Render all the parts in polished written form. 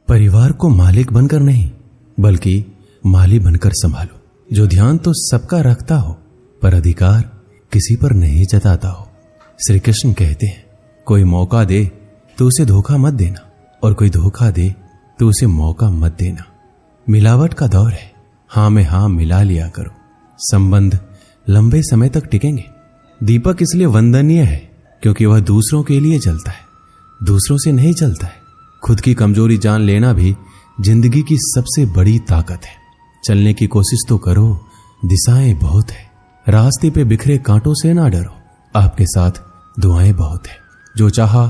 परिवार को मालिक बनकर नहीं बल्कि माली बनकर संभालो, जो ध्यान तो सबका रखता हो पर अधिकार किसी पर नहीं जताता हो। श्री कृष्ण कहते हैं, कोई मौका दे तो उसे धोखा मत देना और कोई धोखा दे तो उसे मौका मत देना। मिलावट का दौर है, हां में हां मिला लिया करो, संबंध लंबे समय तक टिकेंगे। दीपक इसलिए वंदनीय है क्योंकि वह दूसरों के लिए जलता है, दूसरों से नहीं जलता है। खुद की कमजोरी जान लेना भी जिंदगी की सबसे बड़ी ताकत है। चलने की कोशिश तो करो, दिशाएं बहुत है। रास्ते पे बिखरे कांटों से ना डरो, आपके साथ दुआएं बहुत है। जो चाहा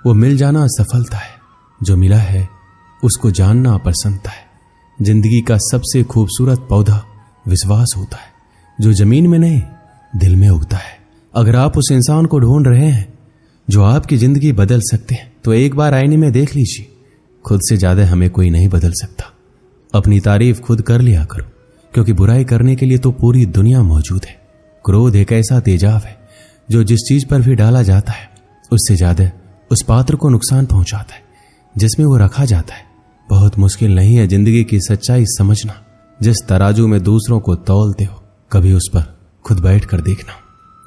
वो मिल जाना सफलता है, जो मिला है उसको जानना प्रसन्नता है। जिंदगी का सबसे खूबसूरत पौधा विश्वास होता है, जो जमीन में नहीं दिल में उगता है। अगर आप उस इंसान को ढूंढ रहे हैं जो आपकी जिंदगी बदल सकते हैं, तो एक बार आईने में देख लीजिए। खुद से ज्यादा हमें कोई नहीं बदल सकता। अपनी तारीफ खुद कर लिया करो, क्योंकि बुराई करने के लिए तो पूरी दुनिया मौजूद है। क्रोध एक ऐसा तेजाब है जो जिस चीज पर भी डाला जाता है उससे ज्यादा उस पात्र को नुकसान पहुंचाता है जिसमें वो रखा जाता है। बहुत मुश्किल नहीं है जिंदगी की सच्चाई समझना। जिस तराजू में दूसरों को तौलते हो, कभी उस पर खुद बैठ कर देखना।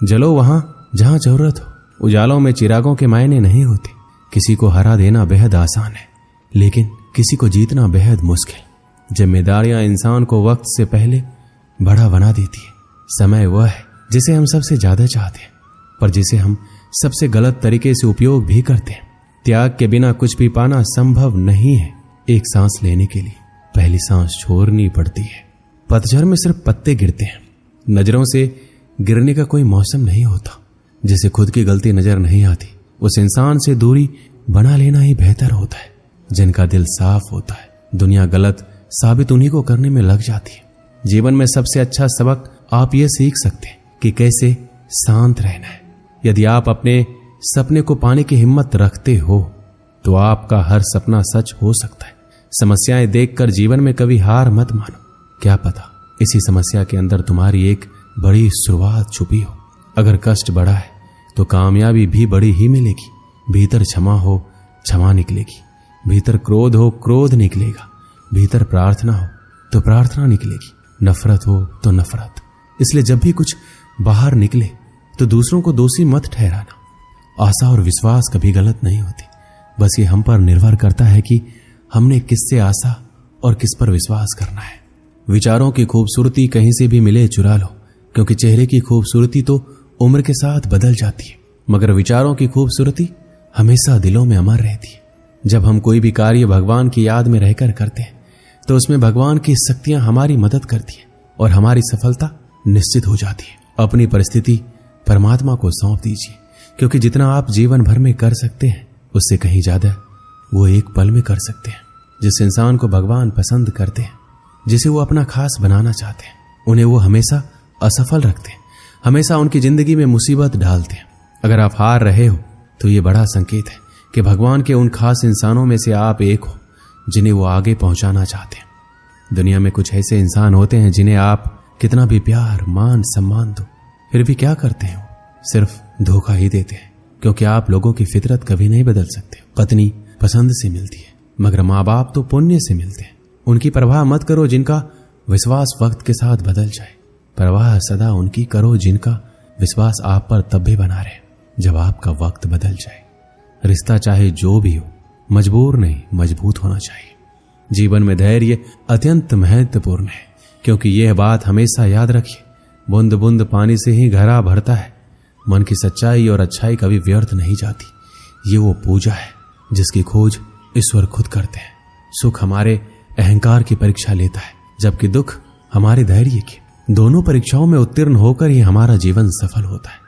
जलो वहां जहां जरूरत हो। उजालों में चिरागों के मायने नहीं होते। किसी को हरा देना बेहद आसान है, लेकिन किसी को जीतना बेहद मुश्किल। जिम्मेदारियां इंसान को वक्त से पहले बड़ा बना देती है। समय वह है जिसे हम सबसे ज्यादा चाहते हैं, पर जिसे हम सबसे गलत तरीके से उपयोग भी करते हैं। त्याग के बिना कुछ भी पाना संभव नहीं है। एक सांस लेने के लिए पहली सांस छोड़नी पड़ती है। पतझड़ में सिर्फ पत्ते गिरते हैं। नजरों से गिरने का कोई मौसम नहीं होता। जिसे खुद की गलती नजर नहीं आती, उस इंसान से दूरी बना लेना ही बेहतर होता है। जिनका दिल साफ होता है, दुनिया गलत साबित उन्हीं को करने में लग जाती है। जीवन में सबसे अच्छा सबक आप यह सीख सकते हैं कि कैसे शांत रहना है। यदि आप अपने सपने को पाने की हिम्मत रखते हो तो आपका हर सपना सच हो सकता है। समस्याएं देखकर जीवन में कभी हार मत मानो। क्या पता इसी समस्या के अंदर तुम्हारी एक बड़ी शुरुआत छुपी हो। अगर कष्ट बड़ा है तो कामयाबी भी बड़ी ही मिलेगी। भीतर क्षमा हो, क्षमा निकलेगी। भीतर क्रोध हो, क्रोध निकलेगा। भीतर प्रार्थना हो तो प्रार्थना निकलेगी। नफरत हो तो नफरत। इसलिए जब भी कुछ बाहर निकले तो दूसरों को दोषी मत ठहराना। आशा और विश्वास कभी गलत नहीं होती। बस ये हम पर निर्भर करता है कि हमने किससे आशा और किस पर विश्वास करना है। विचारों की खूबसूरती कहीं से भी मिले चुरा लो, क्योंकि चेहरे की खूबसूरती तो उम्र के साथ बदल जाती है, मगर विचारों की खूबसूरती हमेशा दिलों में अमर रहती है। जब हम कोई भी कार्य भगवान की याद में रहकर करते हैं तो उसमें भगवान की शक्तियां हमारी मदद करती हैं और हमारी सफलता निश्चित हो जाती है। अपनी परिस्थिति परमात्मा को सौंप दीजिए, क्योंकि जितना आप जीवन भर में कर सकते हैं उससे कहीं ज्यादा वो एक पल में कर सकते हैं। जिस इंसान को भगवान पसंद करते हैं, जिसे वो अपना खास बनाना चाहते हैं, उन्हें वो हमेशा असफल रखते हैं, हमेशा उनकी जिंदगी में मुसीबत डालते हैं। अगर आप हार रहे हो तो ये बड़ा संकेत है कि भगवान के उन खास इंसानों में से आप एक हो जिन्हें वो आगे पहुंचाना चाहते हैं। दुनिया में कुछ ऐसे इंसान होते हैं जिन्हें आप कितना भी प्यार, मान, सम्मान दो, फिर भी क्या करते हैं, सिर्फ धोखा ही देते हैं, क्योंकि आप लोगों की फितरत कभी नहीं बदल सकते। पत्नी पसंद से मिलती है, मगर माँ बाप तो पुण्य से मिलते हैं। उनकी परवाह मत करो जिनका विश्वास वक्त के साथ बदल जाए। परवाह सदा उनकी करो जिनका विश्वास आप पर तब भी बना रहे जब आपका वक्त बदल जाए। रिश्ता चाहे जो भी हो, मजबूर नहीं मजबूत होना चाहिए। जीवन में धैर्य अत्यंत महत्वपूर्ण है, क्योंकि यह बात हमेशा याद रखिए, बूंद बूंद पानी से ही घड़ा भरता है। मन की सच्चाई और अच्छाई कभी व्यर्थ नहीं जाती। ये वो पूजा है जिसकी खोज ईश्वर खुद करते हैं। सुख हमारे अहंकार की परीक्षा लेता है, जबकि दुख हमारे धैर्य की। दोनों परीक्षाओं में उत्तीर्ण होकर ही हमारा जीवन सफल होता है।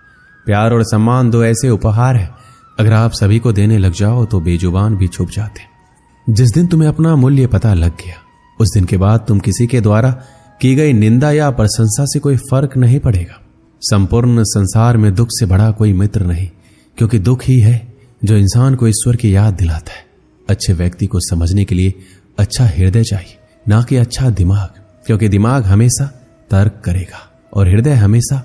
प्यार और सम्मान दो ऐसे उपहार है, अगर आप सभी को देने लग जाओ तो बेजुबान भी छुप जाते हैं। जिस दिन तुम्हें अपना मूल्य पता लग गया, उस दिन के बाद तुम किसी के द्वारा की गई निंदा या प्रशंसा से कोई फर्क नहीं पड़ेगा। संपूर्ण संसार में दुख से बड़ा कोई मित्र नहीं, क्योंकि दुख ही है जो इंसान को ईश्वर की याद दिलाता है। अच्छे व्यक्ति को समझने के लिए अच्छा हृदय चाहिए, ना कि अच्छा दिमाग, क्योंकि दिमाग हमेशा तर्क करेगा और हृदय हमेशा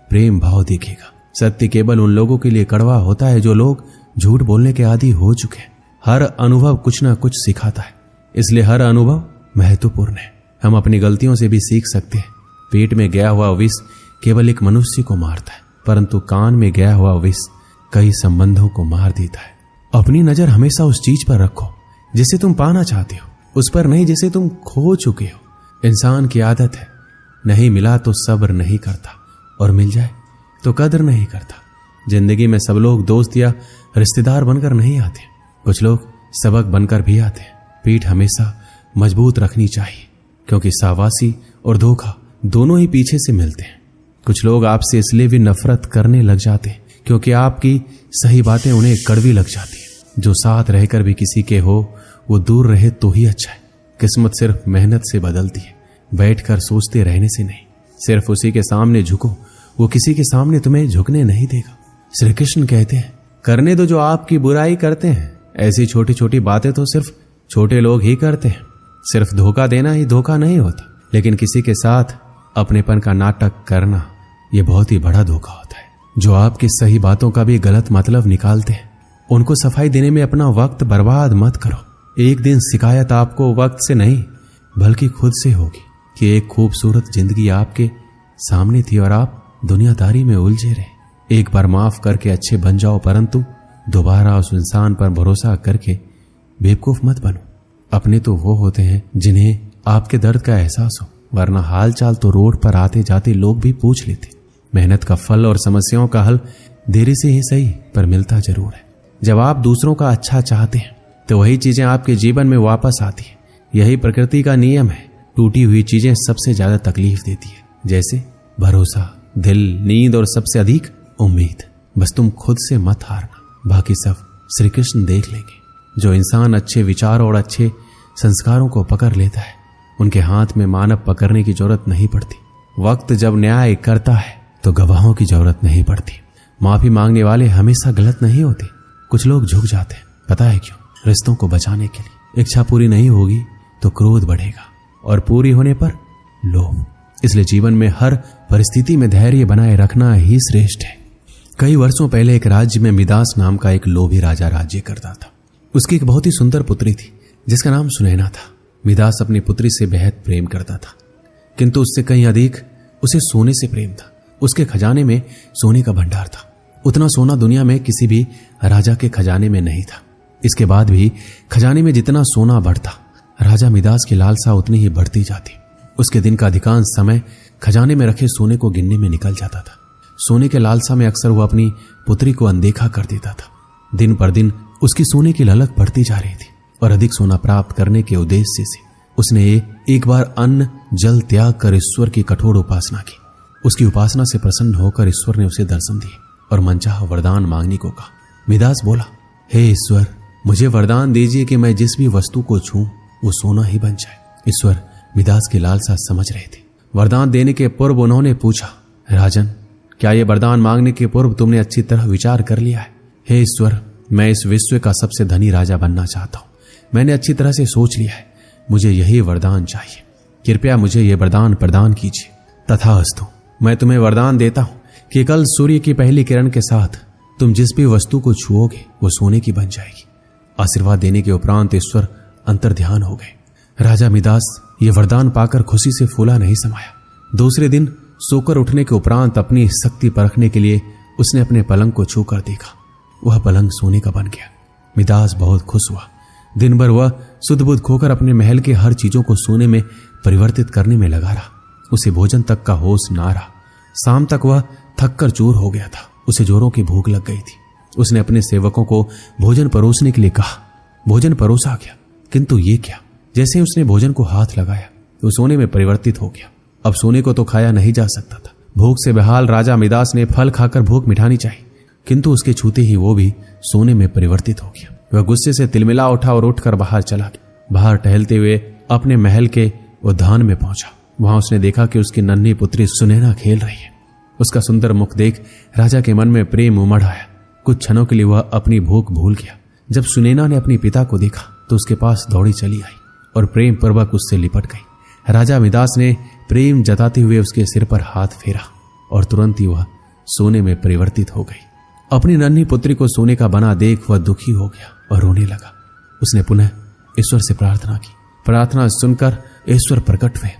प्रेम भाव देखेगा। सत्य केवल उन लोगों के लिए कड़वा होता है जो लोग झूठ बोलने के आदी हो चुके हैं। हर अनुभव कुछ ना कुछ सिखाता है, इसलिए हर अनुभव महत्वपूर्ण है। हम अपनी गलतियों से भी सीख सकते हैं। पेट में गया हुआ विष केवल एक मनुष्य को मारता है, परंतु कान में गया हुआ विष कई संबंधों को मार देता है। अपनी नजर हमेशा उस चीज पर रखो जिसे तुम पाना चाहते हो, उस पर नहीं जिसे तुम खो चुके हो। इंसान की आदत है, नहीं मिला तो सब्र नहीं करता, और मिल जाए तो कदर नहीं करता। जिंदगी में सब लोग दोस्त या रिश्तेदार बनकर नहीं आते, कुछ लोग सबक बनकर भी आते हैं। पीठ हमेशा मजबूत रखनी चाहिए, क्योंकि शाबाशी और धोखा दोनों ही पीछे से मिलते हैं। कुछ लोग आपसे इसलिए भी नफरत करने लग जाते हैं क्योंकि आपकी सही बातें उन्हें कड़वी लग जाती है। जो साथ रहकर भी किसी के हो, वो दूर रहे तो ही अच्छा है। किस्मत सिर्फ मेहनत से बदलती है, बैठकर सोचते रहने से नहीं। सिर्फ उसी के सामने झुको, वो किसी के सामने तुम्हें झुकने नहीं देगा। श्री कृष्ण कहते हैं, करने दो जो आपकी बुराई करते हैं। ऐसी छोटी छोटी बातें तो सिर्फ छोटे लोग ही करते हैं। सिर्फ धोखा देना ही धोखा नहीं होता, लेकिन किसी के साथ अपनेपन का नाटक करना, यह बहुत ही बड़ा धोखा होता है। जो आपकी सही बातों का भी गलत मतलब निकालते हैं, उनको सफाई देने में अपना वक्त बर्बाद मत करो। एक दिन शिकायत आपको वक्त से नहीं बल्कि खुद से होगी कि एक खूबसूरत जिंदगी आपके सामने थी और आप दुनियादारी में उलझे रहे। एक बार माफ करके अच्छे बन जाओ, परंतु दोबारा उस इंसान पर भरोसा करके बेवकूफ मत बनो। अपने तो वो होते हैं जिन्हें आपके दर्द का एहसास हो, वरना हाल चाल तो रोड पर आते जाते लोग भी पूछ लेते। मेहनत का फल और समस्याओं का हल देरी से ही सही पर मिलता जरूर है। जब आप दूसरों का अच्छा चाहते हैं तो वही चीजें आपके जीवन में वापस आती हैं। यही प्रकृति का नियम है। टूटी हुई चीजें सबसे ज्यादा तकलीफ देती है, जैसे भरोसा, दिल, नींद और सबसे अधिक उम्मीद। बस तुम खुद से मत हारना, बाकी सब श्री कृष्ण देख लेंगे। जो इंसान अच्छे विचारों और अच्छे संस्कारों को पकड़ लेता है, उनके हाथ में मानव पकड़ने की जरूरत नहीं पड़ती। वक्त जब न्याय करता है तो गवाहों की जरूरत नहीं पड़ती। माफी मांगने वाले हमेशा गलत नहीं होते। कुछ लोग झुक जाते हैं, पता है क्यों? रिश्तों को बचाने के लिए। इच्छा पूरी नहीं होगी तो क्रोध बढ़ेगा, और पूरी होने पर लोभ। इसलिए जीवन में हर परिस्थिति में धैर्य बनाए रखना ही श्रेष्ठ है। कई वर्षों पहले एक राज्य में मिदास नाम का एक लोभी राजा राज्य करता था। उसकी एक बहुत ही सुंदर पुत्री थी जिसका नाम सुनैना था। मिदास अपनी पुत्री से बेहद प्रेम करता था, किंतु उससे कहीं अधिक उसे सोने से प्रेम था। उसके खजाने में सोने का भंडार था। उतना सोना दुनिया में किसी भी राजा के खजाने में नहीं था। इसके बाद भी खजाने में जितना सोना बढ़ता, राजा मिदास की लालसा उतनी ही बढ़ती जाती। उसके दिन का अधिकांश समय खजाने में रखे सोने को गिनने में निकल जाता था। सोने के लालसा में अक्सर वो अपनी पुत्री को अनदेखा कर देता था। दिन पर दिन उसकी सोने की ललक बढ़ती जा रही थी, और अधिक सोना प्राप्त करने के उद्देश्य से उसने एक बार अन्न जल त्याग कर ईश्वर की कठोर उपासना की। उसकी उपासना से प्रसन्न होकर ईश्वर ने उसे दर्शन दिए और मनचाहा वरदान मांगने को कहा। मिदास बोला, हे ईश्वर, मुझे वरदान दीजिए कि मैं जिस भी वस्तु को छूं वो सोना ही बन जाए। ईश्वर मिदास की लालसा समझ रहे थे। वरदान देने के पूर्व उन्होंने पूछा, राजन, क्या ये वरदान मांगने के पूर्व तुमने अच्छी तरह विचार कर लिया है? हे ईश्वर, मैं इस विश्व का सबसे धनी राजा बनना चाहता हूं। मैंने अच्छी तरह से सोच लिया है, मुझे यही वरदान चाहिए। कृपया मुझे यह वरदान प्रदान कीजिए। तथास्तु, मैं तुम्हें वरदान देता हूं कि कल सूर्य की पहली किरण के साथ तुम जिस भी वस्तु को छुओगे वो सोने की बन जाएगी। आशीर्वाद देने के उपरांत ईश्वर अंतर्ध्यान हो गए। राजा मिदास ये वरदान पाकर खुशी से फूला नहीं समाया। दूसरे दिन सोकर उठने के उपरांत अपनी शक्ति परखने के लिए उसने अपने पलंग को छूकर देखा। वह पलंग सोने का बन गया। मिदास बहुत खुश हुआ। दिन भर वह सुध बुध खोकर अपने महल के हर चीजों को सोने में परिवर्तित करने में लगा रहा। उसे भोजन तक का होश ना रहा। शाम तक वह थक कर चूर हो गया था। उसे जोरों की भूख लग गई थी। उसने अपने सेवकों को भोजन परोसने के लिए कहा। भोजन परोसा गया, किंतु ये क्या, जैसे ही उसने भोजन को हाथ लगाया तो सोने में परिवर्तित हो गया। अब सोने को तो खाया नहीं जा सकता था। भूख से बेहाल राजा मिदास ने फल खाकर भूख मिटानी चाहिए, किंतु उसके छूते ही वो भी सोने में परिवर्तित हो गया। वह गुस्से से तिलमिला उठा और उठकर बाहर चला गया। बाहर टहलते हुए अपने महल के उद्यान में पहुंचा। वहां उसने देखा कि उसकी नन्ही पुत्री सुनैना खेल रही है। उसका सुंदर मुख देख राजा के मन में प्रेम उमड़ आया। कुछ क्षणों के लिए वह अपनी भूख भूल गया। जब सुनैना ने अपने पिता को देखा तो उसके पास दौड़ी चली आई और प्रेम पूर्वक उससे लिपट गई। राजा मिदास ने प्रेम जताते हुए उसके सिर पर हाथ फेरा और तुरंत ही वह सोने में परिवर्तित हो गई। अपनी नन्ही पुत्री को सोने का बना देख वह दुखी हो गया और रोने लगा। उसने पुनः ईश्वर से प्रार्थना की, प्रार्थना सुनकर ईश्वर प्रकट हुए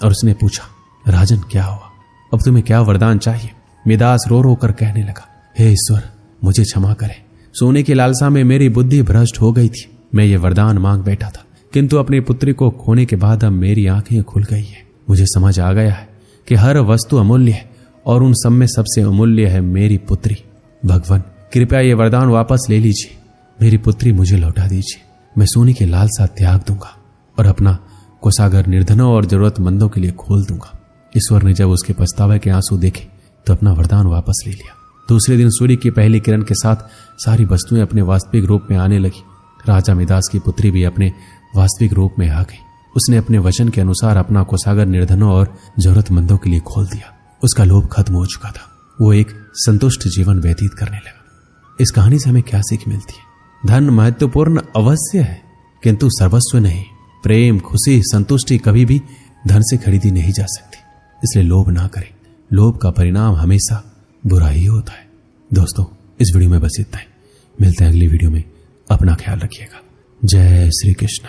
और उसने पूछा, राजन क्या हुआ, अब तुम्हें क्या वरदान चाहिए? मिदास रो रो कर कहने लगा, हे ईश्वर मुझे क्षमा करें, सोने की लालसा में मेरी बुद्धि भ्रष्ट हो गई थी। मैं ये वरदान मांग बैठा था, किंतु अपनी पुत्री को खोने के बाद अब मेरी आंखें खुल गई है। मुझे समझ आ गया है कि हर वस्तु अमूल्य है और उन सब में सबसे अमूल्य है मेरी पुत्री। भगवान कृपया ये वरदान वापस ले लीजिए, मेरी पुत्री मुझे लौटा दीजिए। मैं सोने की लालसा त्याग दूंगा और अपना कोषागार निर्धनों और जरूरतमंदों के लिए खोल दूंगा। ईश्वर ने जब उसके पछतावे के आंसू देखे तो अपना वरदान वापस ले लिया। दूसरे दिन सूर्य की पहली किरण के साथ सारी वस्तुएं अपने वास्तविक रूप में आने लगी। राजा मिदास की पुत्री भी अपने वास्तविक रूप में आ गई। उसने अपने वचन के अनुसार अपना कोषागार निर्धनों और जरूरतमंदों के लिए खोल दिया। उसका लोभ खत्म हो चुका था। वो एक संतुष्ट जीवन व्यतीत करने लगा। इस कहानी से हमें क्या सीख मिलती है? धन महत्वपूर्ण अवश्य है, किंतु सर्वस्व नहीं। प्रेम, खुशी, संतुष्टि कभी भी धन से खरीदी नहीं जा सकती। इसलिए लोभ ना करें। लोभ का परिणाम हमेशा बुरा ही होता है। दोस्तों, इस वीडियो में बस इतना ही। मिलते हैं अगली वीडियो में। अपना ख्याल रखिएगा। जय श्री कृष्ण।